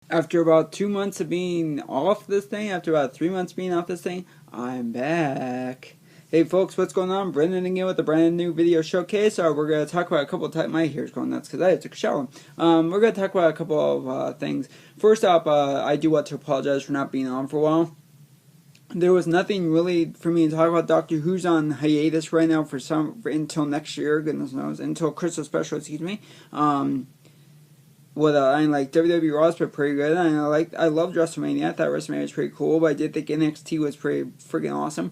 After about 2 months of being off this thing, after about 3 months being off this thing, I'm back. Hey folks, what's going on? Brendan again with a brand new video showcase. We're going to talk about a couple of times. My hair's going nuts because I took a shower. We're going to talk about a couple of things. First off, I do want to apologize for not being on for a while. There was nothing really for me to talk about. Doctor Who's on hiatus right now for until next year, goodness knows, until Christmas special, excuse me. I like WWE Raw's been pretty good. And I loved WrestleMania. I thought WrestleMania was pretty cool, but I did think NXT was pretty freaking awesome.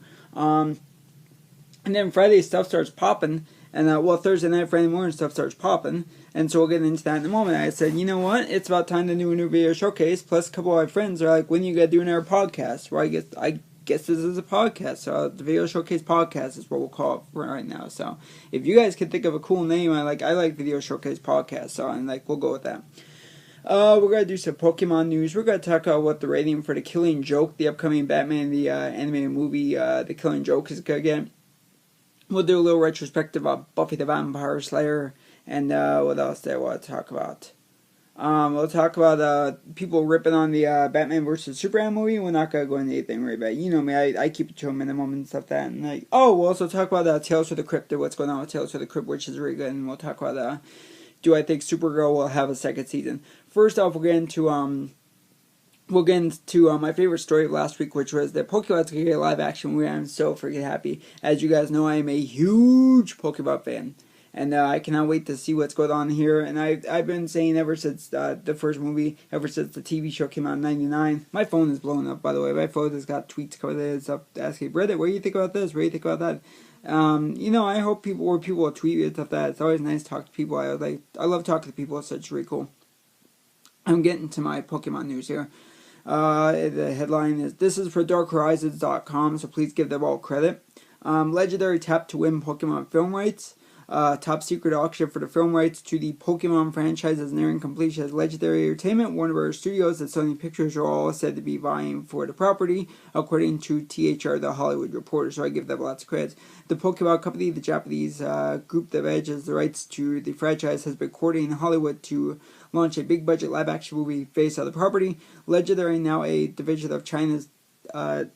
And then Friday stuff starts popping, and Thursday night, Friday morning stuff starts popping, and so we'll get into that in a moment. I said, you know what? It's about time to do a new video showcase. Plus, a couple of my friends are like, when are you gonna do another podcast? Well, I guess this is a podcast. So the video showcase podcast is what we'll call it for right now. So if you guys can think of a cool name, I like video showcase podcast. So we'll go with that. We're gonna do some Pokemon news. We're gonna talk about what the rating for The Killing Joke, the upcoming Batman the animated movie, The Killing Joke, is gonna get. We'll do a little retrospective of Buffy the Vampire Slayer, and what else do I want to talk about? We'll talk about people ripping on the Batman vs Superman movie. We're not gonna go into anything right about. You know me, I keep it to a minimum and stuff that. And we'll also talk about Tales from the Crypt and what's going on with Tales from the Crypt, which is really good. And we'll talk about do I think Supergirl will have a second season? First off, we'll get into my favorite story of last week, which was that Pokemon's gonna get live action. I'm so freaking happy. As you guys know, I am a huge Pokemon fan, and I cannot wait to see what's going on here. And I've been saying ever since the first movie, ever since the TV show came out in '99. My phone is blowing up, by the way. My phone has got tweets coming in and stuff asking, Reddit, what do you think about this? What do you think about that? I hope people will tweet me and stuff that. It's always nice to talk to people. I love talking to people. It's such really cool. I'm getting to my Pokemon news here. The headline is, this is for DarkHorizons.com, so please give them all credit. Legendary tap to win Pokemon film rights. Top secret auction for the film rights to the Pokemon franchise is nearing completion as Legendary Entertainment, Warner Bros. Studios, and Sony Pictures are all said to be vying for the property, according to THR, The Hollywood Reporter, so I give them lots of credit. The Pokemon Company, the Japanese group that manages the rights to the franchise, has been courting Hollywood to launch a big-budget live-action movie based on the property. Legendary, now a division of China's Dalian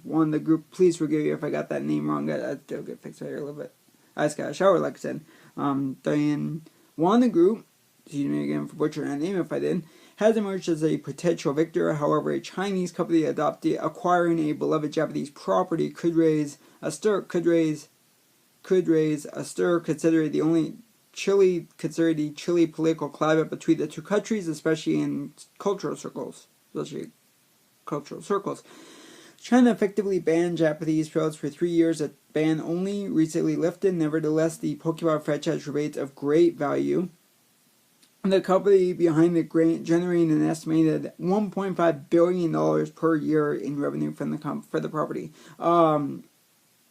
won the group. Please forgive me if I got that name wrong. I'll get fixed right here a little bit. I just got a shower, like I said. Diane won the group. Excuse me again for butchering that name if I did. Has emerged as a potential victor. However, a Chinese company acquiring a beloved Japanese property could raise a stir. Considering the chilly political climate between the two countries, especially in cultural circles. China effectively banned Japanese products for 3 years. A ban only recently lifted. Nevertheless, the Pokemon franchise remains of great value. The company behind the grant generating an estimated $1.5 billion per year in revenue for the property.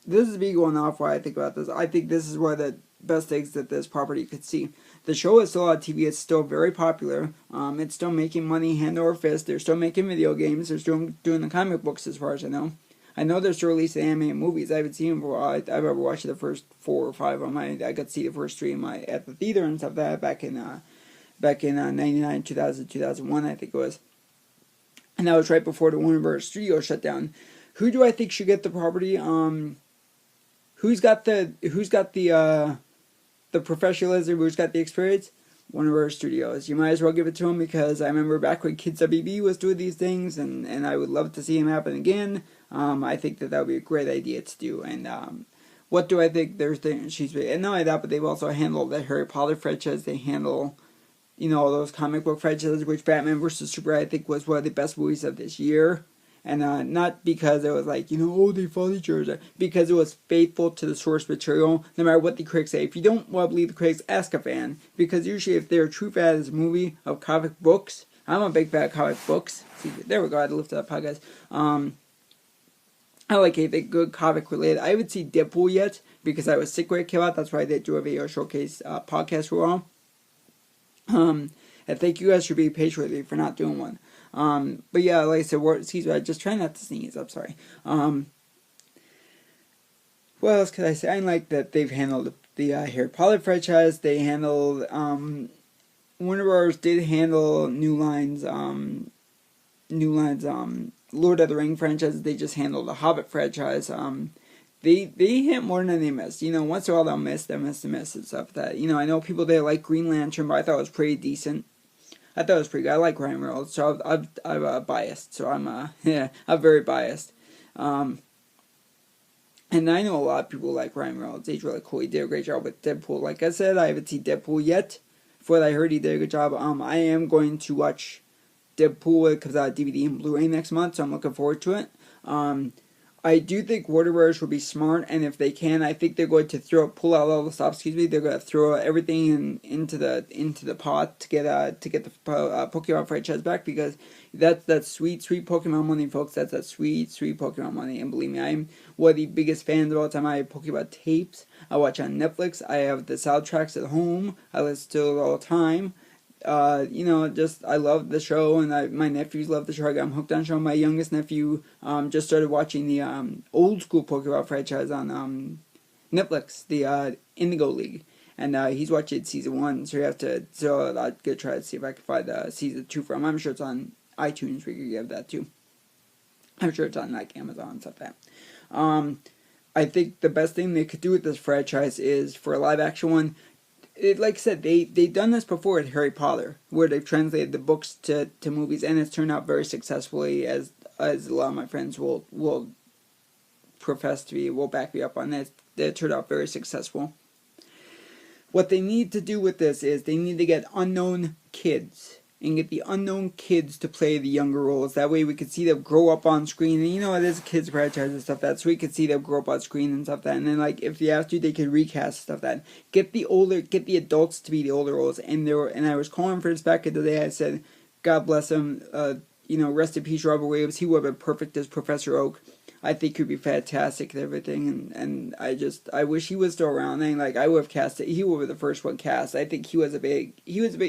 This is me going off why I think about this. I think this is one of the best things that this property could see. The show is still on TV. It's still very popular. It's still making money hand over fist. They're still making video games. They're still doing the comic books as far as I know. I know they're still releasing animated movies. I haven't seen them for a while. I remember watching the first 4 or 5 of them. I got to see the first 3 at the theater and stuff like that back in 99, 2000, 2001, I think it was. And that was right before the Warner Bros. Studio shut down. Who do I think should get the property? Who's got the professionalism? Who's got the experience? Warner Bros. Studios. You might as well give it to them, because I remember back when Kids WB was doing these things, and I would love to see him happen again. I think that would be a great idea to do. And what do I think? And not only that, but they've also handled the Harry Potter franchise. They handle, those comic book franchises, which Batman vs. Superman I think was one of the best movies of this year. And not because it was they follow each other, because it was faithful to the source material, no matter what the critics say. If you don't want to believe the critics, ask a fan, because usually if they're a true fan of this movie, of comic books, I'm a big fan of comic books. See, there we go, I had to lift that up, guys. I like anything good comic related. I haven't seen Deadpool yet, because I was sick when it came out. That's why I didn't do a video showcase podcast for a while. And thank you guys for being patient with me for not doing one. But yeah, like I said, excuse me, I just try not to sneeze, I'm sorry. What else could I say? I like that they've handled the Harry Potter franchise. They handled, Warner Bros. Did handle Lord of the Ring franchise. They just handled the Hobbit franchise. They hit more than they missed. You know, once in a while they'll miss and stuff. That, you know, I know people there like Green Lantern, but I thought it was pretty decent. I thought it was pretty good. I like Ryan Reynolds, so I'm biased. So I'm yeah, I'm very biased. And I know a lot of people like Ryan Reynolds. He's really cool. He did a great job with Deadpool. Like I said, I haven't seen Deadpool yet. For what I heard, he did a good job. I am going to watch Deadpool. It comes out DVD and Blu-ray next month, so I'm looking forward to it. I do think Warner Bros. Will be smart, and if they can, I think they're going to pull out all the stops. Excuse me, they're going to throw everything into the pot to get the Pokemon franchise back, because that's sweet Pokemon money, folks. That's that sweet Pokemon money, and believe me, I'm one of the biggest fans of all time. I have Pokemon tapes. I watch on Netflix. I have the soundtracks at home. I listen to it all the time. You know, just I love the show, and my nephews love the show. I got them hooked on the show. My youngest nephew just started watching the old school Pokemon franchise on Netflix, the Indigo League, and he's watching season 1. So I'm gonna try to see if I can find season 2 from. I'm sure it's on iTunes. We could get that too. I'm sure it's on like Amazon and stuff like that. I think the best thing they could do with this franchise is for a live action one. Like I said, they've done this before with Harry Potter, where they've translated the books to movies, and it's turned out very successfully, as a lot of my friends will profess to be, will back me up on that. It turned out very successful. What they need to do with this is they need to get unknown kids and get the unknown kids to play the younger roles. That way we could see them grow up on screen. And you know, it is a kids franchise and stuff that, so we could see them grow up on screen and stuff that. And then, like, if they have to, they could recast stuff that. Get the adults to be the older roles. And I was calling for this back in the day. I said, God bless him. You know, rest in peace, Robert Williams. He would have been perfect as Professor Oak. I think he'd be fantastic and everything. And I wish he was still around. And like, I would have cast it. He would have been the first one cast. I think he was a big.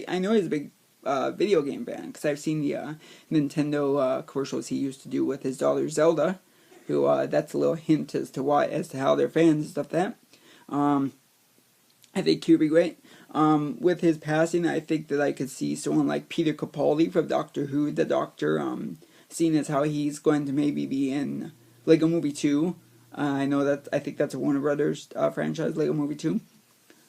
I know he's a big video game fan, because I've seen the Nintendo commercials he used to do with his daughter Zelda, who that's a little hint as to how they're fans and stuff like that. I think he would be great. With his passing, I think that I could see someone like Peter Capaldi from Doctor Who, the Doctor, seeing as how he's going to maybe be in Lego Movie 2. I think that's a Warner Brothers franchise, Lego Movie 2.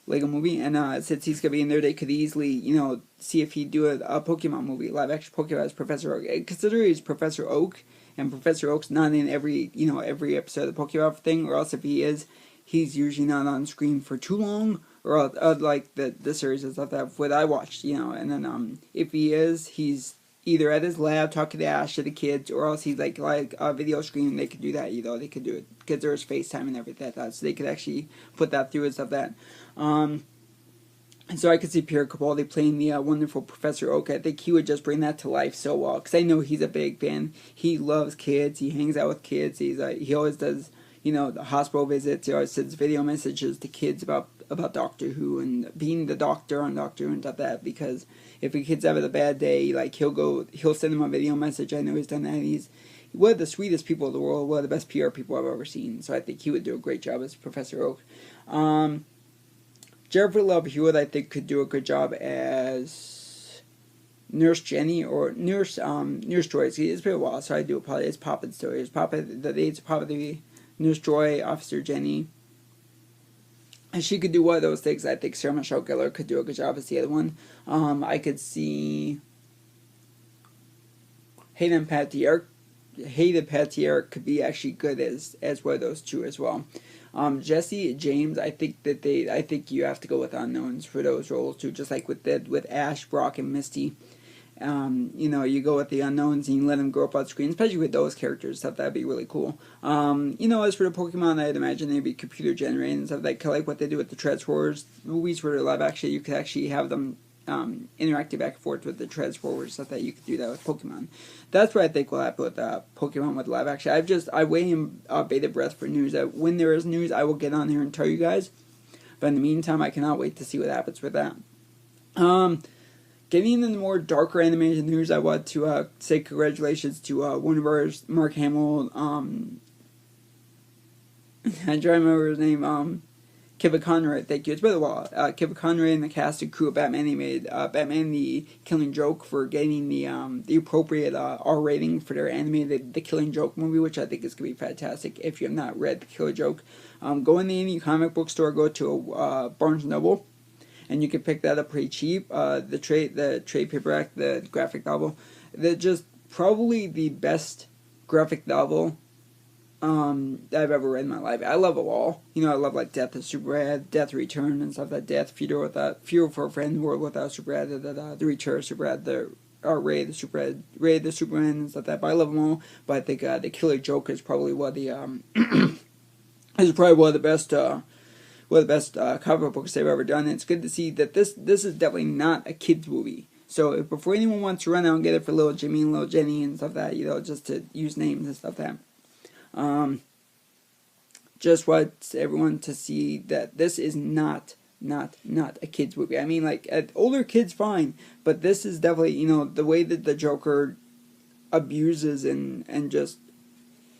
Lego movie, and since he's gonna be in there, they could easily, you know, see if he'd do a Pokemon movie, live action Pokemon as Professor Oak. Consider he's Professor Oak, and Professor Oak's not in every episode of the Pokemon thing, or else if he is, he's usually not on screen for too long, or like the series and stuff that what I watched, you know. And then if he is, he's either at his lab talking to Ash or the kids, or else he's like a video screen. They could do that, you know. They could do it because there's FaceTime and everything like that, so they could actually put that through and stuff like that. And so I could see Pierre Capaldi playing the wonderful Professor Oak. I think he would just bring that to life so well, because I know he's a big fan. He loves kids. He hangs out with kids. He always does, you know, the hospital visits. He always sends video messages to kids about Doctor Who and being the doctor on Doctor Who and stuff like that. Because if a kid's having a bad day, like he'll send him a video message. I know he's done that. He's one of the sweetest people in the world. One of the best PR people I've ever seen. So I think he would do a great job as Professor Oak. Jennifer Love Hewitt, I think, could do a good job as Nurse Jenny or Nurse Joy. See, it's been a while, so I do apologize. It's Poppin's story. It's the Nurse Joy, Officer Jenny. And she could do one of those things. I think Sarah Michelle Gellar could do a good job as the other one. I could see Hayden Panettiere could be actually good as one of those two as well. Jesse James, I think you have to go with unknowns for those roles too, just like with Ash, Brock, and Misty. You know, you go with the unknowns and you let them grow up on screen, especially with those characters. Stuff that'd be really cool. You know, as for the Pokemon, I'd imagine they'd be computer generated and stuff like what they do with the Transformers movies, where they're live action. You could actually have them interacting back and forth with the Transformers, stuff that you could do that with Pokemon. That's what I think will happen with Pokemon with live action. I wait in bated breath for news. When there is news, I will get on here and tell you guys. But in the meantime, I cannot wait to see what happens with that. Getting into the more darker animated news, I want to say congratulations to Warner Bros. Mark Hamill. I'm trying to remember his name. Kevin Conroy, thank you. It's been a while. Kevin Conroy and the cast and crew of Batman animated Batman the Killing Joke for getting the appropriate R rating for their animated The Killing Joke movie, which I think is going to be fantastic. If you have not read The Killing Joke, go in any comic book store, go to a Barnes & Noble, and you can pick that up pretty cheap. The trade paperback, the graphic novel, they're just probably the best graphic novel that I've ever read in my life. I love it all. You know, I love like Death of Superbad, Death Return, and stuff like Death, Future for a Friend, World Without Superbad, The Return of Superbad, Ray the Superman, and stuff like that. But I love them all. But I think The Killer Joke is probably one of the best comic books they've ever done. And it's good to see that this is definitely not a kids movie. So if before anyone wants to run out and get it for little Jimmy and little Jenny and stuff like that, you know, just to use names and stuff like that. Just want everyone to see that this is not a kid's movie. I mean, like, older kids, fine, but this is definitely, you know, the way that the Joker abuses and just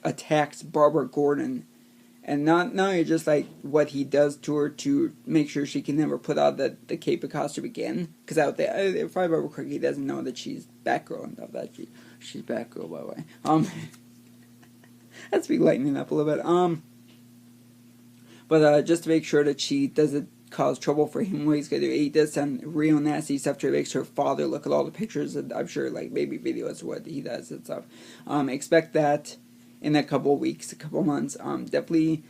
attacks Barbara Gordon, and not only just like what he does to her to make sure she can never put out the cape and costume again, because out there, if I remember correctly, he doesn't know that she's Batgirl and stuff. That she's Batgirl, by the way. That's be lightening up a little bit. But just to make sure that she doesn't cause trouble for him, what he's gonna do, he does some real nasty stuff to her, makes her father look at all the pictures, and I'm sure like maybe videos of what he does and stuff. Expect that in a couple of weeks, a couple of months. Definitely,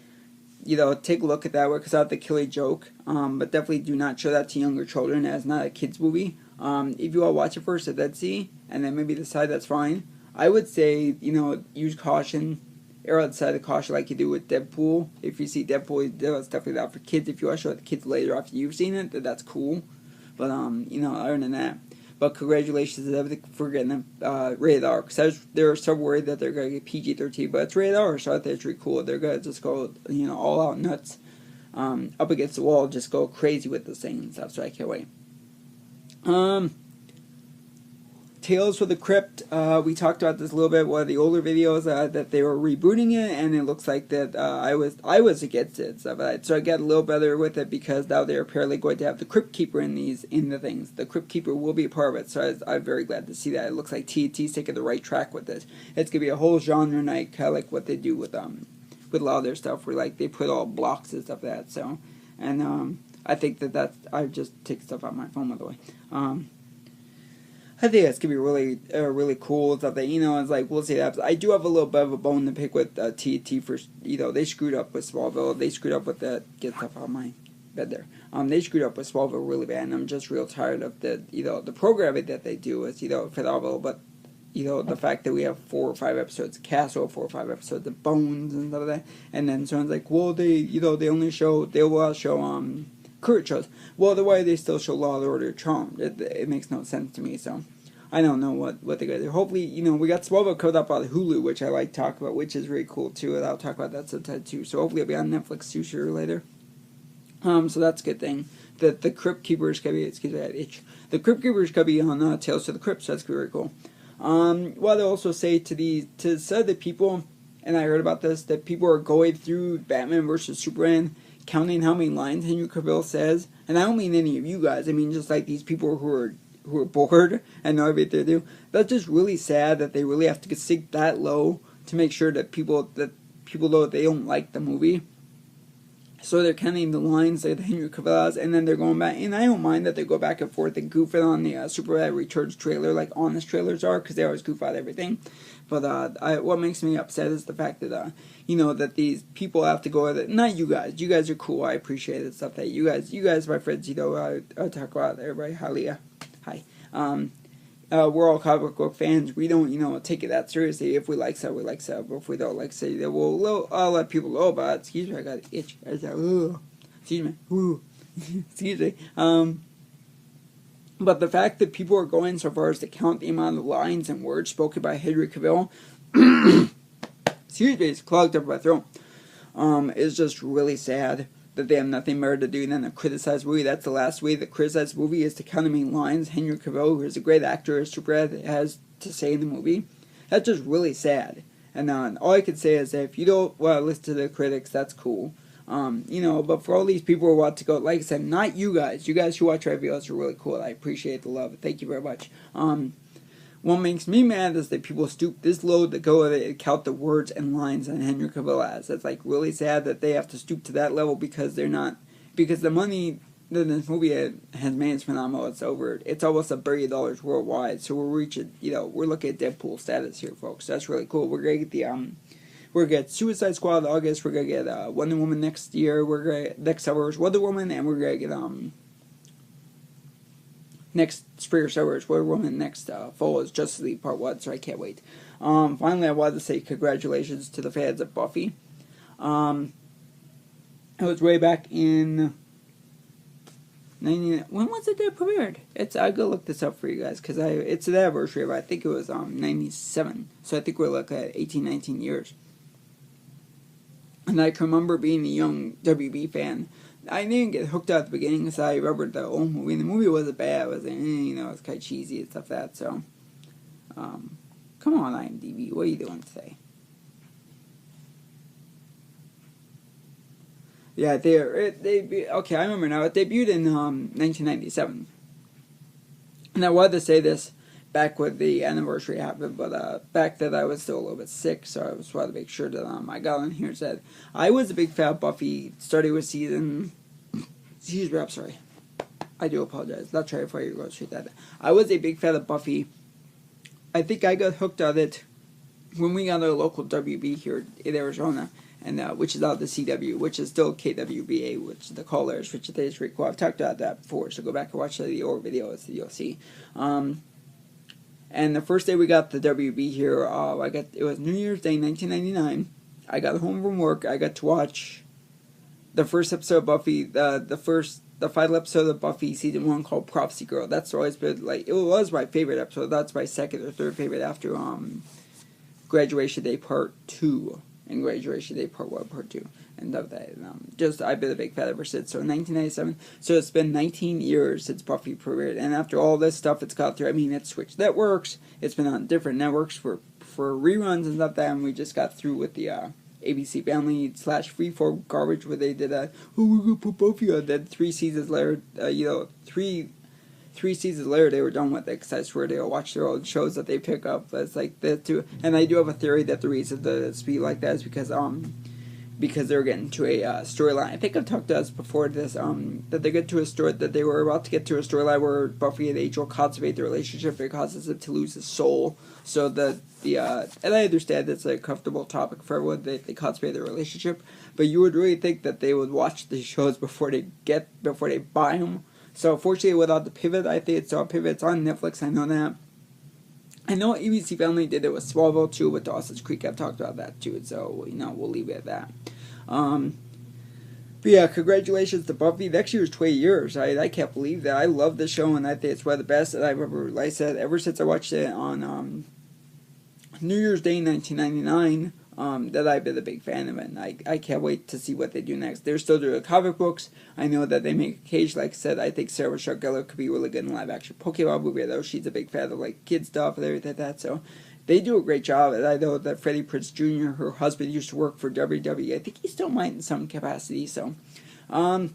you know, take a look at that, works out The Killing Joke. But definitely do not show that to younger children, as not a kids movie. If you all watch it first at Dead Sea, and then maybe decide that's fine, I would say, you know, use caution. Err on the side of caution, like you do with Deadpool. If you see Deadpool, it's definitely not for kids. If you want to show it to kids later after you've seen it, then that's cool. But you know, other than that, but congratulations to everything for getting them rated R. Because they're so worried that they're gonna get PG-13, but it's rated R, so I think it's really cool. They're gonna just go, you know, all out nuts, up against the wall, just go crazy with this thing and stuff. So I can't wait. Tales from the Crypt, we talked about this a little bit, one of the older videos, that they were rebooting it, and it looks like that I was against it, so I got a little better with it, because now they're apparently going to have the Crypt Keeper in the things. The Crypt Keeper will be a part of it, so I'm very glad to see that. It looks like TNT's taking the right track with this. It's going to be a whole genre night, kind of like what they do with a lot of their stuff, where like they put all blocks and stuff like that, so, and I think I just take stuff out of my phone, by the way. I think that's gonna be really cool and stuff that, you know, it's like, we'll see that. I do have a little bit of a bone to pick with TNT for, you know, they screwed up with Smallville. They screwed up with get stuff out of my bed there. They screwed up with Smallville really bad, and I'm just real tired of the programming that they do is, you know, phenomenal, but, you know, the fact that we have 4 or 5 episodes of Castle, 4 or 5 episodes of Bones and stuff like that, and then someone's like, well, they will show current shows. Well, the way they still show Law and Order Charmed, it makes no sense to me, so I don't know what they're going to do. Hopefully, you know, we got Smallville covered up on Hulu, which I like to talk about, which is really cool too, and I'll talk about that sometime too. So hopefully it'll be on Netflix sooner or later. So that's a good thing. The Crypt Keeper is going to be, excuse me, I had itch. The Crypt Keeper is going to be on Tales of the Crypt, so that's going to be very cool. What I also say to some of the people, and I heard about this, that people are going through Batman versus Superman, counting how many lines Henry Cavill says, and I don't mean any of you guys, I mean just like these people who are bored and know everything they do. That's just really sad that they really have to sink that low to make sure that people know that they don't like the movie. So they're counting the lines that Henry Cavill has, and then they're going back, and I don't mind that they go back and forth and goof it on the Superman Returns trailer, like honest trailers are, because they always goof out everything. But what makes me upset is the fact that you know, that these people have to go with it. Not you guys. You guys are cool. I appreciate it. Stuff that you guys, my friends, you know, I talk about everybody. Hi. We're all comic book fans. We don't, you know, take it that seriously. If we like so, we like so. But if we don't like so, I'll let people know about it. Excuse me, I got an itch. I was like, ooh. Excuse me. Ooh. Excuse me. But the fact that people are going so far as to count the amount of lines and words spoken by Henry Cavill, excuse me, it's clogged up my throat, is just really sad that they have nothing better to do than to criticize movie. That's the last way to criticize movie, is to count how many lines Henry Cavill, who is a great actor, as Superman, has to say in the movie. That's just really sad. And all I can say is that if you don't want to listen to the critics, that's cool. But for all these people who want to go, like I said, not you guys who watch our videos are really cool. I appreciate the love. Thank you very much. What makes me mad is that people stoop this low to go and count the words and lines on Henry Cavill as. It's like really sad that they have to stoop to that level because the money that this movie has made is phenomenal. It's almost $1 billion worldwide. So we're reaching, we're looking at Deadpool status here, folks. That's really cool. We're gonna get we're gonna get Suicide Squad in August. We're gonna get Wonder Woman next year. We're gonna get next summer is Wonder Woman, and we're gonna get next spring or summer is Wonder Woman. Next fall is Justice League Part 1. So I can't wait. Finally, I wanted to say congratulations to the fans of Buffy. It was way back in when was it that premiered? I gotta look this up for you guys because it's the anniversary of it. I think it was 97. So I think we're looking at 18, 19 years. And I can remember being a young WB fan. I didn't get hooked out at the beginning because I remembered the old movie. The movie wasn't bad. It was it's kind of cheesy and stuff like that. So, come on, IMDb. What are you doing today? Yeah, okay, I remember now. It debuted in 1997. And I wanted to say this back when the anniversary happened, but back then I was still a little bit sick, so I just wanted to make sure that I got on here and said I was a big fan of Buffy, starting with season... Excuse me, I'm sorry. I do apologize. Not trying to fire you, go straight that. I was a big fan of Buffy. I think I got hooked on it when we got our local WB here in Arizona, and which is out the CW, which is still KWBA, which the caller is Richard Days Rico. I've talked about that before, so go back and watch the old videos that you'll see. And the first day we got the WB here, it was New Year's Day, 1999. I got home from work. I got to watch the first episode of Buffy, the final episode of Buffy season 1 called Prophecy Girl. That's always been it was my favorite episode. That's my second or third favorite after Graduation Day Part 2 and Graduation Day Part 1, Part 2. And love that. I've been a big fan ever since. So 1997. So it's been 19 years since Buffy premiered. And after all this stuff it's gone through, it's switched networks. It's been on different networks for reruns and stuff like that. And we just got through with the ABC Family / Freeform garbage where they did we're gonna put Buffy on. Then 3 seasons later, three seasons later they were done with it because I swear they'll watch their own shows that they pick up. It's like that too. And I do have a theory that the reason that it's be like that is because they're getting to a storyline. I think I've talked to us before this, that they get to a story that they were about to get to a storyline where Buffy and Angel consummate their relationship. It causes him to lose his soul. So and I understand it's a comfortable topic for everyone that they consummate their relationship, but you would really think that they would watch the shows before they buy them. So fortunately, without the pivot, I think it's on pivot. It's on Netflix. I know that. I know ABC Family did it with Smallville too, with Dawson's Creek. I've talked about that too, so we'll leave it at that. But yeah, congratulations to Buffy. Next year is 20 years. I can't believe that. I love the show, and I think it's one of the best that I've ever, like I said, ever since I watched it on New Year's Day 1999. That I've been a big fan of it, and I can't wait to see what they do next. They're still doing comic books. I know that they make a cage, like I said. I think Sarah Michelle Gellar could be really good in live action Pokemon movie, though she's a big fan of kid stuff and everything like that, so they do a great job. And I know that Freddie Prinze Jr., her husband, used to work for WWE. I think he still might in some capacity, so and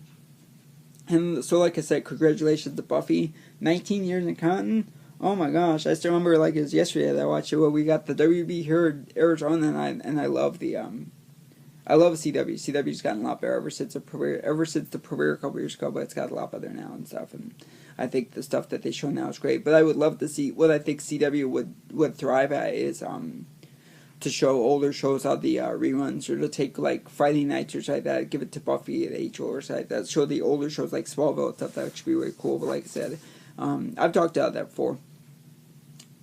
so like I said, congratulations to Buffy. 19 years in counting. Oh my gosh, I still remember it was yesterday that I watched it. Well, we got the WB here in Arizona, and I love I love CW. CW's gotten a lot better ever since the premiere a couple years ago, but it's got a lot better now and stuff. And I think the stuff that they show now is great. But I would love to see what I think CW would thrive at is to show older shows on the reruns, or to take Friday nights or something like that, give it to Buffy and Angel or something like that. Show the older shows like Smallville and stuff. That should be really cool. But like I said, I've talked about that before.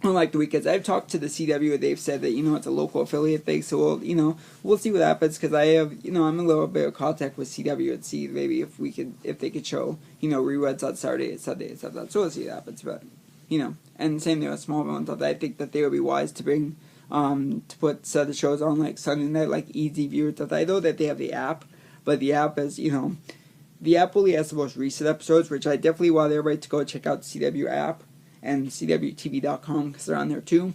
Unlike the weekends, I've talked to the CW and they've said that it's a local affiliate thing, so we'll see what happens, because I have I'm a little bit of contact with CW and see maybe if they could show reruns on Saturday and Sunday and stuff like that. So we'll see what happens, but and same thing with Smallville and stuff. I think that they would be wise to bring to put the shows on Sunday night, Easy View and stuff. I know that they have the app, but the app is the app only has the most recent episodes, which I definitely want everybody to go check out the CW app and CWTV.com, because they're on there too.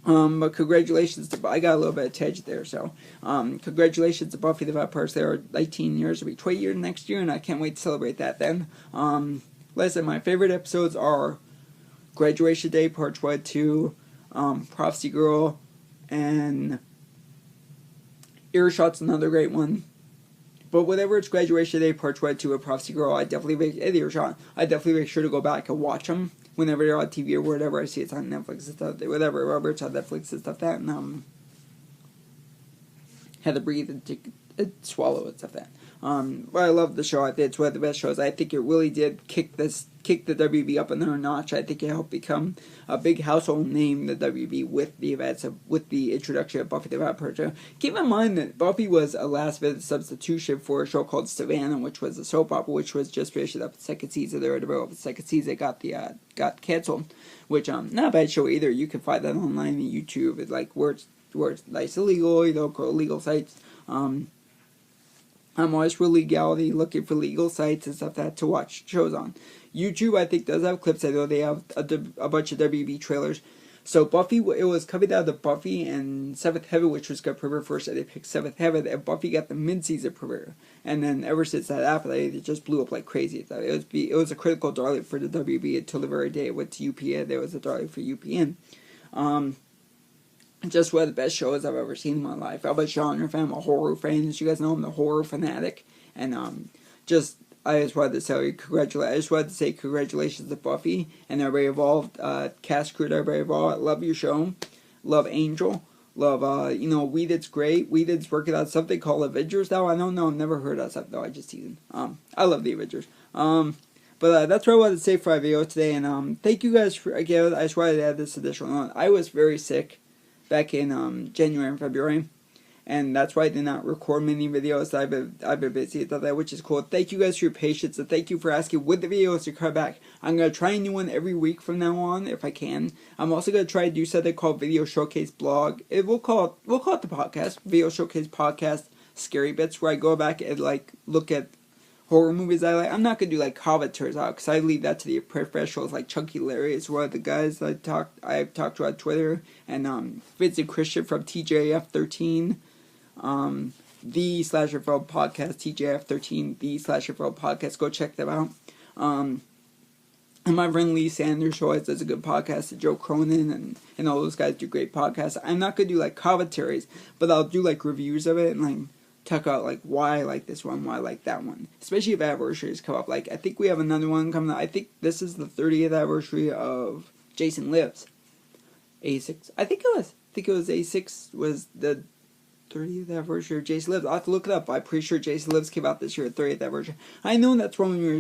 But congratulations to, I got a little bit of tangent there, so, congratulations to Buffy the Vampire Slayer, 19 years, it'll be 20 years next year, and I can't wait to celebrate that then. Listen, my favorite episodes are Graduation Day, Part 1, 2, Prophecy Girl, and Earshot's another great one. But whatever it's Graduation Day, Part 1, 2, or Prophecy Girl, I definitely make sure to go back and watch them whenever they're on TV or whatever. I see it's on Netflix and stuff, whatever it's on Netflix and stuff that, and had to breathe and take and swallow and stuff that. But I love the show. I think it's one of the best shows. I think it really did kick the WB up another notch. I think it helped become a big household name, the WB, with the events with the introduction of Buffy the Vampire Slayer. Keep in mind that Buffy was a last-minute substitution for a show called Savannah, which was a soap opera, which was just finishing up the second season. They were in the middle of the second season. It got canceled, which not a bad show either. You can find that online on YouTube. It's like where it's nice illegal, go legal sites. I'm always for legality, looking for legal sites and stuff to watch shows on. YouTube, I think, does have clips. I know they have a bunch of WB trailers. So Buffy, it was coming down to Buffy and Seventh Heaven, which was going to premiere first, and they picked Seventh Heaven, and Buffy got the mid-season premiere. And then ever since that happened, it just blew up like crazy. It was a critical darling for the WB until the very day it went to UPN. There was a darling for UPN. Just one of the best shows I've ever seen in my life. I'm a genre fan, I'm a horror fan. As you guys know, I'm the horror fanatic. And I just wanted to say congratulations to Buffy and everybody involved, cast crew, everybody involved. I love your show. Love Angel. Love, Whedon's great. Whedon's working on something called Avengers now. I don't know, I've never heard of something though. I just teasing. I love the Avengers. But that's what I wanted to say for my video today. And thank you guys for, again, I just wanted to add this additional note. I was very sick back in January and February, and that's why I did not record many videos. I've been busy about that, which is cool. Thank you guys for your patience, and thank you for asking when the videos to come back. I'm gonna try a new one every week from now on if I can. I'm also gonna try to do something called Video Showcase Blog. We'll call it the podcast, Video Showcase Podcast, Scary Bits, where I go back and look at horror movies I like. I'm not gonna do commentaries out because I leave that to the professionals like Chunky Larry is one of the guys I've talked to on Twitter, and Vincent Christian from TJF13, the Slasher Film Podcast, TJF13, the Slasher Film Podcast. Go check them out. And my friend Lee Sanders always does a good podcast, and Joe Cronin and all those guys do great podcasts. I'm not gonna do commentaries, but I'll do reviews of it and talk about why I like this one, why I like that one. Especially if anniversaries come up. I think we have another one coming up. I think this is the 30th anniversary of Jason Lives. A6. I think it was A6 was the 30th anniversary of Jason Lives. I'll have to look it up. I'm pretty sure Jason Lives came out this year, 30th anniversary. I know that's when you're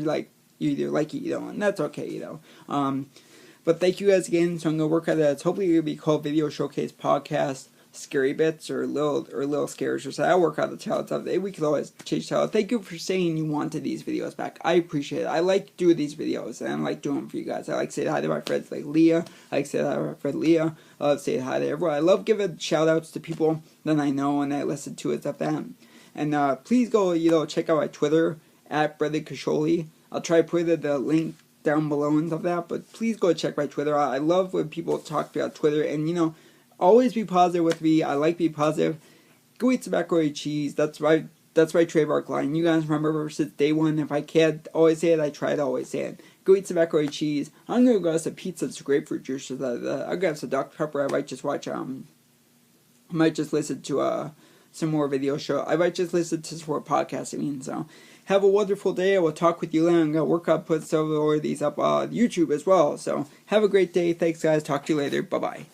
you either like it, you don't, and that's okay, But thank you guys again. So I'm gonna work on that. It's hopefully gonna be called Video Showcase Podcast, Scary Bits, or little scares or something. I'll work on the title stuff. We can always change title. Thank you for saying you wanted these videos back. I appreciate it. I like doing these videos, and I like doing them for you guys. I like saying hi to my friends like Leah. I like saying hi to my friend Leah. I love saying hi to everyone. I love giving shout outs to people that I know and I listen to and stuff like that. And please go, check out my Twitter at Brendan Casholi. I'll try to put the link down below and stuff like that. But please go check my Twitter out. I love when people talk about Twitter, and always be positive with me. I like being positive. Go eat some macaroni and cheese. That's my trademark line. You guys remember since day one. If I can't always say it, I try to always say it. Go eat some macaroni and cheese. I'm gonna go have some pizza and some grapefruit juice. I'm gonna have some Dr. Pepper. I might just watch. I might just listen to some more video show. I might just listen to some more podcasts. So have a wonderful day. I will talk with you later. I'm gonna work on putting some of these up on YouTube as well. So have a great day. Thanks, guys. Talk to you later. Bye bye.